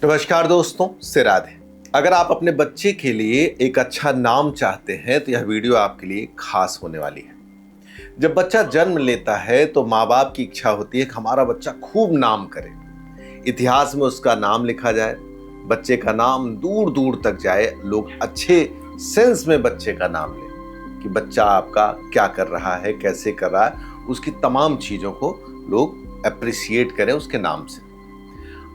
नमस्कार दोस्तों, से राधे। अगर आप अपने बच्चे के लिए एक अच्छा नाम चाहते हैं तो यह वीडियो आपके लिए खास होने वाली है। जब बच्चा जन्म लेता है तो माँ बाप की इच्छा होती है कि हमारा बच्चा खूब नाम करे, इतिहास में उसका नाम लिखा जाए, बच्चे का नाम दूर दूर तक जाए, लोग अच्छे सेंस में बच्चे का नाम लें कि बच्चा आपका क्या कर रहा है, कैसे कर रहा है, उसकी तमाम चीज़ों को लोग अप्रिशिएट करें उसके नाम से।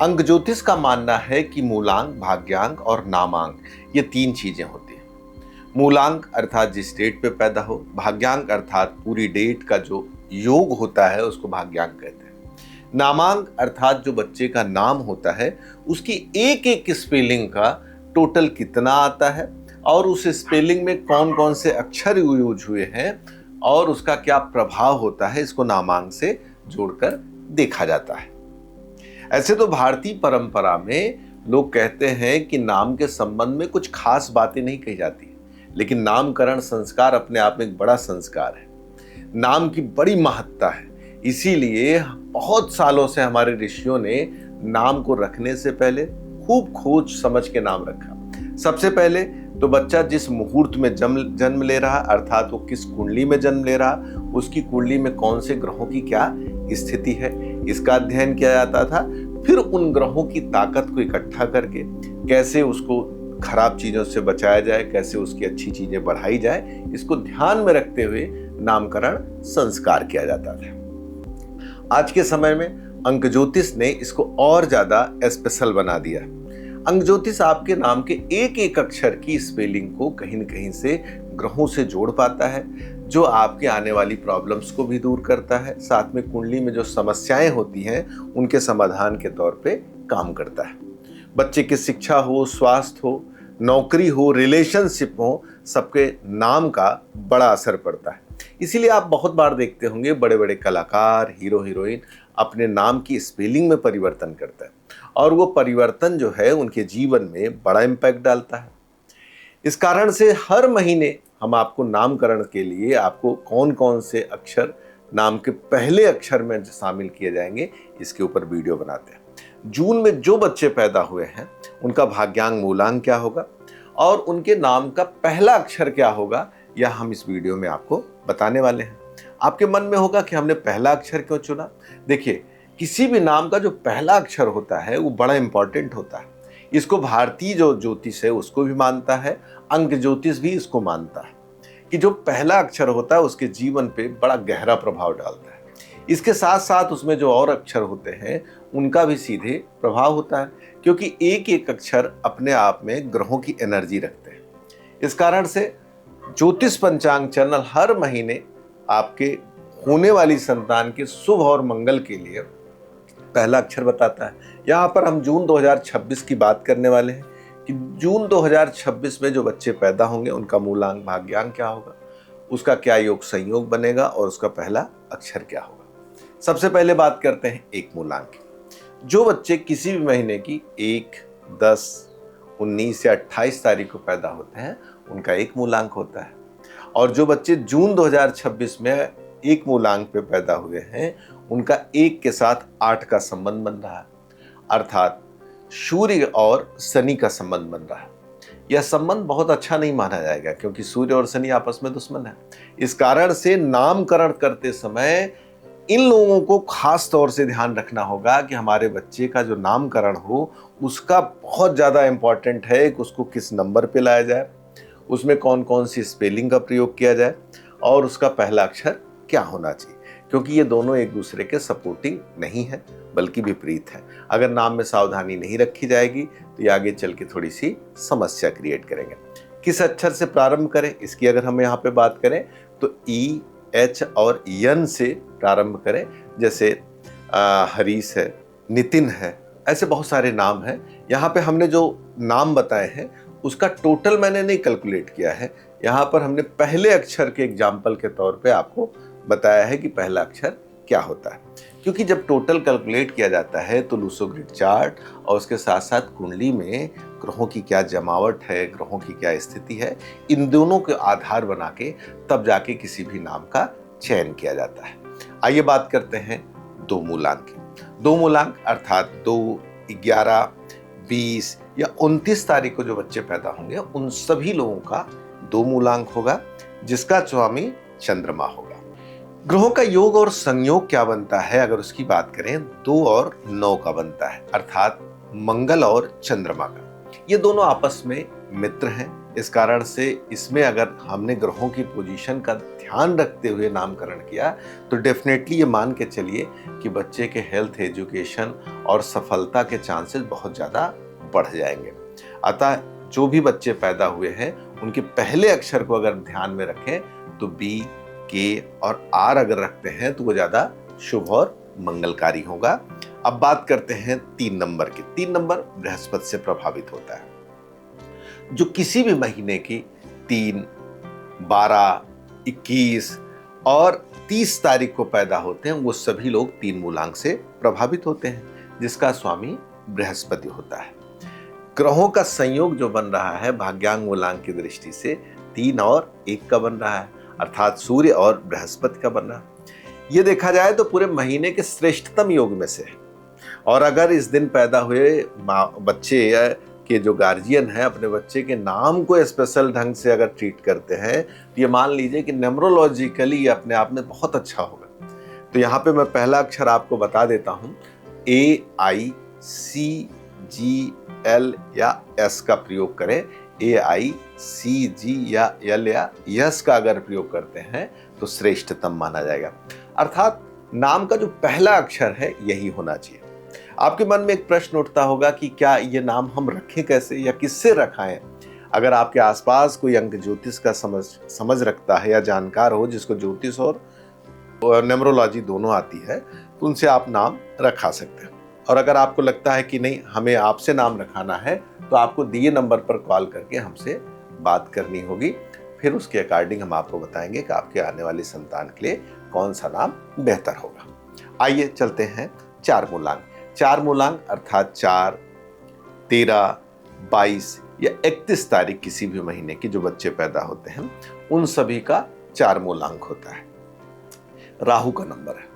अंक ज्योतिष का मानना है कि मूलांक, भाग्यांक और नामांक ये तीन चीजें होती हैं। मूलांक अर्थात जिस डेट पे पैदा हो, भाग्यांक अर्थात पूरी डेट का जो योग होता है उसको भाग्यांक कहते हैं, नामांक अर्थात जो बच्चे का नाम होता है उसकी एक एक स्पेलिंग का टोटल कितना आता है और उस स्पेलिंग में कौन कौन से अक्षर यूज हुए हैं और उसका क्या प्रभाव होता है, इसको नामांक से जोड़कर देखा जाता है। ऐसे तो भारतीय परंपरा में लोग कहते हैं कि नाम के संबंध में कुछ खास बातें नहीं कही जाती, लेकिन नामकरण संस्कार अपने आप में एक बड़ा संस्कार है। नाम की बड़ी महत्ता है, इसीलिए बहुत सालों से हमारे ऋषियों ने नाम को रखने से पहले खूब खोज समझ के नाम रखा। सबसे पहले तो बच्चा जिस मुहूर्त में जन्म ले रहा, अर्थात वो किस कुंडली में जन्म ले रहा, उसकी कुंडली में कौन से ग्रहों की क्या स्थिति है, इसका अध्ययन किया जाता था। फिर उन ग्रहों की ताकत को इकट्ठा करके कैसे उसको खराब चीजों से बचाया जाए, कैसे उसकी अच्छी चीजें बढ़ाई जाए, इसको ध्यान में रखते हुए नामकरण संस्कार किया जाता था। आज के समय में अंक ज्योतिष ने इसको और ज्यादा स्पेशल बना दिया। अंक ज्योतिष आपके नाम के एक एक अक्षर की स्पेलिंग को कहीं न कहीं से ग्रहों से जोड़ पाता है, जो आपके आने वाली प्रॉब्लम्स को भी दूर करता है, साथ में कुंडली में जो समस्याएं होती हैं उनके समाधान के तौर पे काम करता है। बच्चे की शिक्षा हो, स्वास्थ्य हो, नौकरी हो, रिलेशनशिप हो, सबके नाम का बड़ा असर पड़ता है। इसीलिए आप बहुत बार देखते होंगे बड़े बड़े कलाकार, हीरो हीरोइन अपने नाम की स्पेलिंग में परिवर्तन करते हैं और वो परिवर्तन जो है उनके जीवन में बड़ा इम्पैक्ट डालता है। इस कारण से हर महीने हम आपको नामकरण के लिए आपको कौन कौन से अक्षर नाम के पहले अक्षर में शामिल किए जाएंगे, इसके ऊपर वीडियो बनाते हैं। जून में जो बच्चे पैदा हुए हैं उनका भाग्यांक, मूलांक क्या होगा और उनके नाम का पहला अक्षर क्या होगा, यह हम इस वीडियो में आपको बताने वाले हैं। आपके मन में होगा कि हमने पहला अक्षर क्यों चुना। देखिए, किसी भी नाम का जो पहला अक्षर होता है वो बड़ा इंपॉर्टेंट होता है। इसको भारतीय जो ज्योतिष है उसको भी मानता है, अंक ज्योतिष भी इसको मानता है कि जो पहला अक्षर होता है उसके जीवन पे बड़ा गहरा प्रभाव डालता है। इसके साथ साथ उसमें जो और अक्षर होते हैं उनका भी सीधे प्रभाव होता है, क्योंकि एक एक अक्षर अपने आप में ग्रहों की एनर्जी रखते हैं। इस कारण से ज्योतिष पंचांग चैनल हर महीने आपके होने वाली संतान के शुभ और मंगल के लिए पहला अक्षर बताता है। यहाँ पर हम जून 2026 की बात करने वाले हैं कि जून 2026 में जो बच्चे पैदा होंगे उनका मूलांक, भाग्यांक क्या होगा, उसका क्या योग संयोग बनेगा और उसका पहला अक्षर क्या होगा। सबसे पहले बात करते हैं एक मूलांक की। जो बच्चे किसी भी महीने की 1, 10, 19 या 28 तारीख को पैदा होते हैं उनका एक मूलांक होता है, और जो बच्चे जून 2026 में एक मूलांक पे पैदा हुए हैं उनका 1 के साथ 8 का संबंध बन रहा है, अर्थात सूर्य और शनि का संबंध बन रहा है। यह संबंध बहुत अच्छा नहीं माना जाएगा क्योंकि सूर्य और शनि आपस में दुश्मन है। इस कारण से नामकरण करते समय इन लोगों को खास तौर से ध्यान रखना होगा कि हमारे बच्चे का जो नामकरण हो उसका बहुत ज़्यादा इम्पॉर्टेंट है कि उसको किस नंबर पे लाया जाए, उसमें कौन कौन सी स्पेलिंग का प्रयोग किया जाए और उसका पहला अक्षर क्या होना चाहिए, क्योंकि ये दोनों एक दूसरे के सपोर्टिंग नहीं है बल्कि विपरीत है। अगर नाम में सावधानी नहीं रखी जाएगी तो ये आगे चल के थोड़ी सी समस्या क्रिएट करेंगे। किस अक्षर से प्रारंभ करें, इसकी अगर हम यहाँ पे बात करें तो ई, एच और यन से प्रारंभ करें। जैसे हरीश है, नितिन है, ऐसे बहुत सारे नाम हैं। यहाँ पे हमने जो नाम बताए हैं उसका टोटल मैंने नहीं कैलकुलेट किया है, यहाँ पर हमने पहले अक्षर के एग्जाम्पल के तौर पे आपको बताया है कि पहला अक्षर क्या होता है। क्योंकि जब टोटल कैलकुलेट किया जाता है तो लूसो ग्रिड चार्ट और उसके साथ साथ कुंडली में ग्रहों की क्या जमावट है, ग्रहों की क्या स्थिति है, इन दोनों के आधार बना के तब जाके किसी भी नाम का चयन किया जाता है। आइए बात करते हैं दो मूलांक की। दो मूलांक अर्थात 2, 11, 20 या 29 तारीख को जो बच्चे पैदा होंगे उन सभी लोगों का 2 मूलांक होगा, जिसका स्वामी चंद्रमा होगा। ग्रहों का योग और संयोग क्या बनता है अगर उसकी बात करें, 2 और 9 का बनता है, अर्थात मंगल और चंद्रमा का। ये दोनों आपस में मित्र हैं। इस कारण से इसमें अगर हमने ग्रहों की पोजीशन का ध्यान रखते हुए नामकरण किया तो डेफिनेटली ये मान के चलिए कि बच्चे के हेल्थ, एजुकेशन और सफलता के चांसेस बहुत ज़्यादा बढ़ जाएंगे। अतः जो भी बच्चे पैदा हुए हैं उनके पहले अक्षर को अगर ध्यान में रखें तो बी, के और आर अगर रखते हैं तो वो ज़्यादा शुभ और मंगलकारी होगा। अब बात करते हैं 3 नंबर की। 3 नंबर बृहस्पति से प्रभावित होता है। जो किसी भी महीने की 3, 12, 21 और 30 तारीख को पैदा होते हैं वो सभी लोग 3 मूलांक से प्रभावित होते हैं, जिसका स्वामी बृहस्पति होता है। ग्रहों का संयोग जो बन रहा है भाग्यांक मूलांक की दृष्टि से 3 और 1 का बन रहा है, अर्थात सूर्य और बृहस्पति का बन रहा है। ये देखा जाए तो पूरे महीने के श्रेष्ठतम योग में से है। और अगर इस दिन पैदा हुए बच्चे के जो गार्जियन है अपने बच्चे के नाम को स्पेशल ढंग से अगर ट्रीट करते हैं तो ये मान लीजिए कि न्यूमरोलॉजिकली अपने आप में बहुत अच्छा होगा। तो यहाँ पे मैं पहला अक्षर आपको बता देता हूँ, AICGL या S का प्रयोग करें। AICG या L या यस का अगर प्रयोग करते हैं तो श्रेष्ठतम माना जाएगा। अर्थात नाम का जो पहला अक्षर है यही होना चाहिए। आपके मन में एक प्रश्न उठता होगा कि क्या ये नाम हम रखें कैसे या किससे रखाएं। अगर आपके आसपास कोई अंक ज्योतिष का समझ रखता है या जानकार हो जिसको ज्योतिष और न्यूमरोलॉजी दोनों आती है तो उनसे आप नाम रखा सकते हैं। और अगर आपको लगता है कि नहीं हमें आपसे नाम रखाना है तो आपको दिए नंबर पर कॉल करके हमसे बात करनी होगी। फिर उसके अकॉर्डिंग हम आपको बताएंगे कि आपके आने वाली संतान के लिए कौन सा नाम बेहतर होगा। आइए चलते हैं 4 मूलांक। 4 मूलांक अर्थात 4, 13, 22 या 31 तारीख किसी भी महीने के जो बच्चे पैदा होते हैं उन सभी का 4 मूलांक होता है। राहु का नंबर है।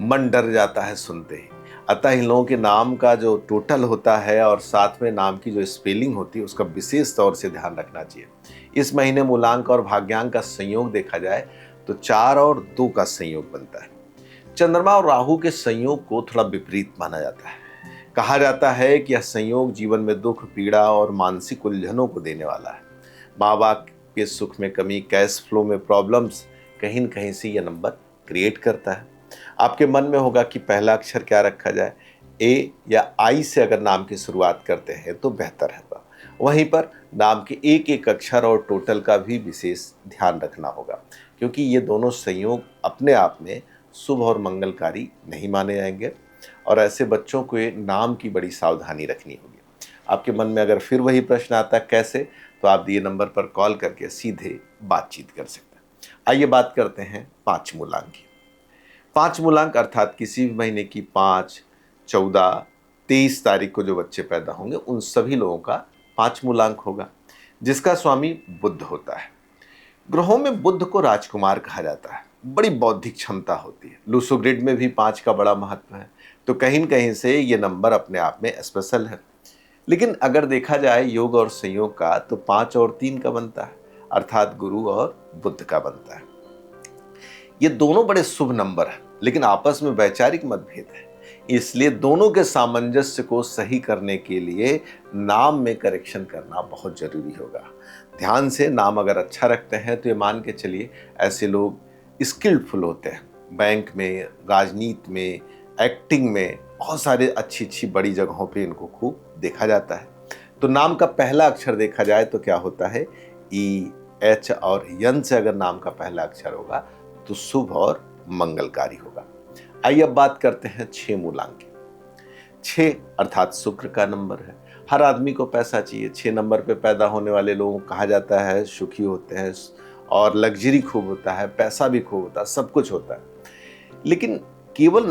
मन डर जाता है सुनते ही, अतः इन लोगों के नाम का जो टोटल होता है और साथ में नाम की जो स्पेलिंग होती है उसका विशेष तौर से ध्यान रखना चाहिए। इस महीने मूलांक और भाग्यांक का संयोग देखा जाए तो 4 और 2 का संयोग बनता है। चंद्रमा और राहु के संयोग को थोड़ा विपरीत माना जाता है। कहा जाता है कि यह संयोग जीवन में दुख, पीड़ा और मानसिक उलझनों को देने वाला है। माँ बाप के सुख में कमी, कैश फ्लो में प्रॉब्लम्स कहीं न कहीं से यह नंबर क्रिएट करता है। आपके मन में होगा कि पहला अक्षर क्या रखा जाए। ए या आई से अगर नाम की शुरुआत करते हैं तो बेहतर है। वहीं पर नाम के एक एक अक्षर और टोटल का भी विशेष ध्यान रखना होगा, क्योंकि ये दोनों संयोग अपने आप में शुभ और मंगलकारी नहीं माने जाएंगे और ऐसे बच्चों को नाम की बड़ी सावधानी रखनी होगी। आपके मन में अगर फिर वही प्रश्न आता है कैसे, तो आप दिए नंबर पर कॉल करके सीधे बातचीत कर सकते हैं। आइए बात करते हैं 5 मूलांक की। 5 मूलांक अर्थात किसी भी महीने की 5, 14, 23 तारीख को जो बच्चे पैदा होंगे उन सभी लोगों का 5 मूलांक होगा, जिसका स्वामी बुध होता है। ग्रहों में बुध को राजकुमार कहा जाता है। बड़ी बौद्धिक क्षमता होती है। लूसो ग्रिड में भी 5 का बड़ा महत्व है, तो कहीं न कहीं से ये नंबर अपने आप में स्पेशल है। लेकिन अगर देखा जाए योग और संयोग का तो 5 और 3 का बनता है, अर्थात गुरु और बुध का बनता है। ये दोनों बड़े शुभ नंबर हैं, लेकिन आपस में वैचारिक मतभेद है। इसलिए दोनों के सामंजस्य को सही करने के लिए नाम में करेक्शन करना बहुत जरूरी होगा। ध्यान से नाम अगर अच्छा रखते हैं तो ये मान के चलिए ऐसे लोग स्किल्डफुल होते हैं। बैंक में, राजनीति में, एक्टिंग में, बहुत सारे अच्छी अच्छी बड़ी जगहों पे इनको खूब देखा जाता है। तो नाम का पहला अक्षर देखा जाए तो क्या होता है, ई, एच और यन से अगर नाम का पहला अक्षर होगा तो शुभ और मंगलकारी होगा। आइए अब बात करते हैं 6 मूलांक की। 6 अर्थात शुक्र का नंबर है। हर आदमी को पैसा चाहिए। 6 नंबर पे पैदा होने वाले लोगों को कहा जाता है सुखी होते हैं और लग्जरी खूब होता है, पैसा भी खूब होता है, सब कुछ होता है। लेकिन केवल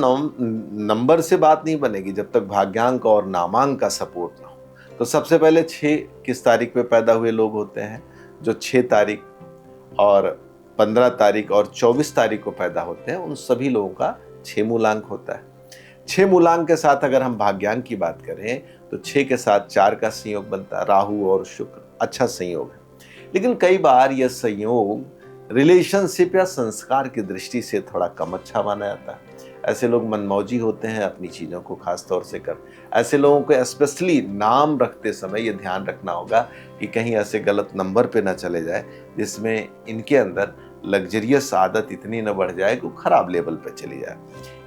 नंबर से बात नहीं बनेगी जब तक भाग्यांक और नामांक का सपोर्ट ना हो। तो सबसे पहले 6 किस तारीख पे पैदा हुए लोग होते हैं, जो 6 तारीख और 15 तारीख और 24 तारीख को पैदा होते हैं उन सभी लोगों का 6 मूलांक होता है। 6 मूलांक के साथ अगर हम भाग्यांक की बात करें तो 6 के साथ 4 का संयोग बनता है। राहु और शुक्र अच्छा संयोग है, लेकिन कई बार यह संयोग रिलेशनशिप या संस्कार की दृष्टि से थोड़ा कम अच्छा माना जाता है। ऐसे लोग मनमौजी होते हैं अपनी चीज़ों को खास तौर से कर। ऐसे लोगों को स्पेशली नाम रखते समय ये ध्यान रखना होगा कि कहीं ऐसे गलत नंबर पे ना चले जाए जिसमें इनके अंदर लग्जरियस आदत इतनी न बढ़ जाए कि खराब लेवल पे चली जाए।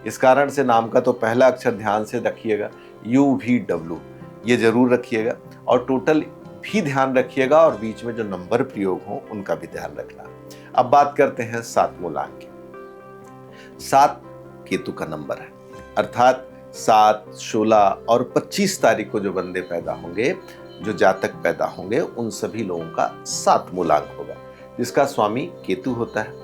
इस कारण से नाम का तो पहला अक्षर ध्यान से रखिएगा, UVW ये जरूर रखिएगा, और टोटल भी ध्यान रखिएगा, और बीच में जो नंबर प्रयोग हो उनका भी ध्यान रखना। अब बात करते हैं 7 मूलांक की। 7 केतु का नंबर है, अर्थात 7, 16 और 25 तारीख को जो बंदे पैदा होंगे, जो जातक पैदा होंगे, उन सभी लोगों का 7 मूलांक होगा, जिसका स्वामी केतु होता है।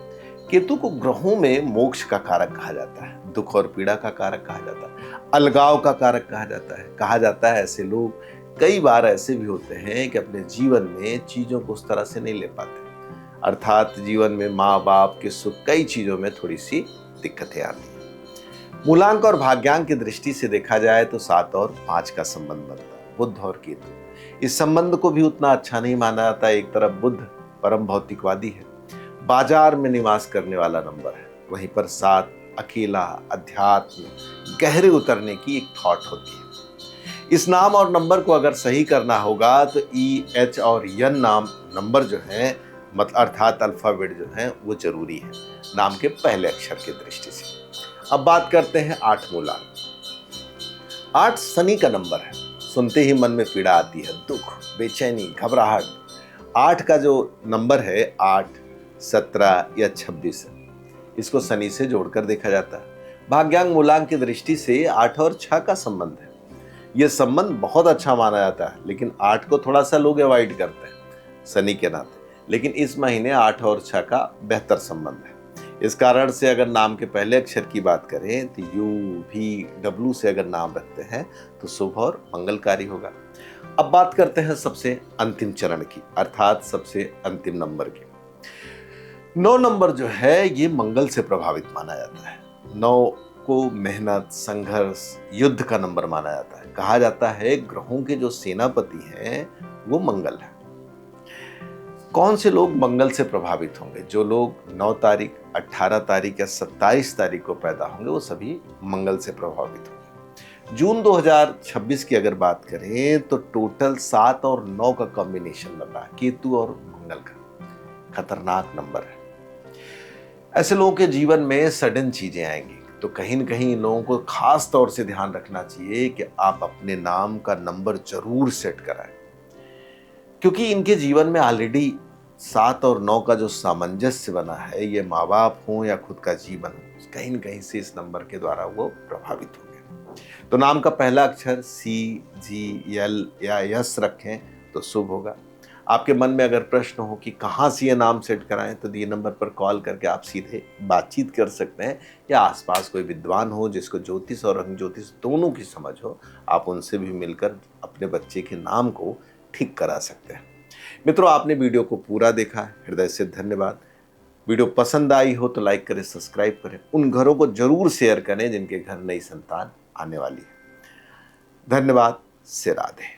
केतु को ग्रहों में मोक्ष का कारक कहा जाता है, दुख और पीड़ा का कारक कहा जाता है, अलगाव का कारक कहा जाता है। कहा जाता है ऐसे लोग कई बार ऐसे भी होते हैं कि अपने जीवन में चीजों को उस तरह से नहीं ले पाते, अर्थात जीवन में माँ बाप के सुख, कई चीजों में थोड़ी सी दिक्कतें आती हैं। मूलांक और भाग्यांक की दृष्टि से देखा जाए तो 7 और 5 का संबंध बनता है, बुध और केतु। इस संबंध को भी उतना अच्छा नहीं माना जाता। एक तरफ बुध परम भौतिकवादी है, बाजार में निवास करने वाला नंबर है, वहीं पर 7 अकेला, अध्यात्म, गहरे उतरने की एक थॉट होती है। इस नाम और नंबर को अगर सही करना होगा तो E, H और N नाम नंबर जो हैं, मतलब अर्थात अल्फाबेट जो हैं, वो जरूरी है नाम के पहले अक्षर की दृष्टि से। अब बात करते हैं 8 मूलांक। 8 शनि का नंबर है, सुनते ही मन में पीड़ा आती है, दुख, बेचैनी, घबराहट। 8 का जो नंबर है 8, 17 या 26 है, इसको शनि से जोड़कर देखा जाता है। भाग्यांक मूलांक की दृष्टि से 8 और 6 का संबंध है। यह संबंध बहुत अच्छा माना जाता है, लेकिन 8 को थोड़ा सा लोग अवॉइड करते हैं शनि के नाते। लेकिन इस महीने 8 और 6 का बेहतर संबंध है। इस कारण से अगर नाम के पहले अक्षर की बात करें तो UVW से अगर नाम रखते हैं तो शुभ और मंगलकारी होगा। अब बात करते हैं सबसे अंतिम चरण की, अर्थात सबसे अंतिम नंबर की। 9 नंबर जो है ये मंगल से प्रभावित माना जाता है। 9 को मेहनत, संघर्ष, युद्ध का नंबर माना जाता है। कहा जाता है ग्रहों के जो सेनापति हैं वो मंगल है। कौन से लोग मंगल से प्रभावित होंगे? जो लोग 9 तारीख, 18 तारीख या 27 तारीख को पैदा होंगे वो सभी मंगल से प्रभावित होंगे। जून 2026 की अगर बात करें तो टोटल 7 और 9 का कॉम्बिनेशन बन रहा है, केतु और मंगल का। खतरनाक नंबर है। ऐसे लोगों के जीवन में सडन चीजें आएंगी, तो कहीं न कहीं इन लोगों को खास तौर से ध्यान रखना चाहिए कि आप अपने नाम का नंबर जरूर सेट कराएं, क्योंकि इनके जीवन में ऑलरेडी 7 और 9 का जो सामंजस्य बना है, ये माँ बाप हो या खुद का जीवन हो, कहीं न कहीं से इस नंबर के द्वारा वो प्रभावित होंगे। तो नाम का पहला अक्षर C, G, L या S रखें तो शुभ होगा। आपके मन में अगर प्रश्न हो कि कहाँ से ये नाम सेट कराएं, तो दिए नंबर पर कॉल करके आप सीधे बातचीत कर सकते हैं, या आसपास कोई विद्वान हो जिसको ज्योतिष और अंग ज्योतिष दोनों की समझ हो, आप उनसे भी मिलकर अपने बच्चे के नाम को ठीक करा सकते हैं। मित्रों, आपने वीडियो को पूरा देखा, हृदय से धन्यवाद। वीडियो पसंद आई हो तो लाइक करें, सब्सक्राइब करें, उन घरों को जरूर शेयर करें जिनके घर नई संतान आने वाली है। धन्यवाद। से राधे।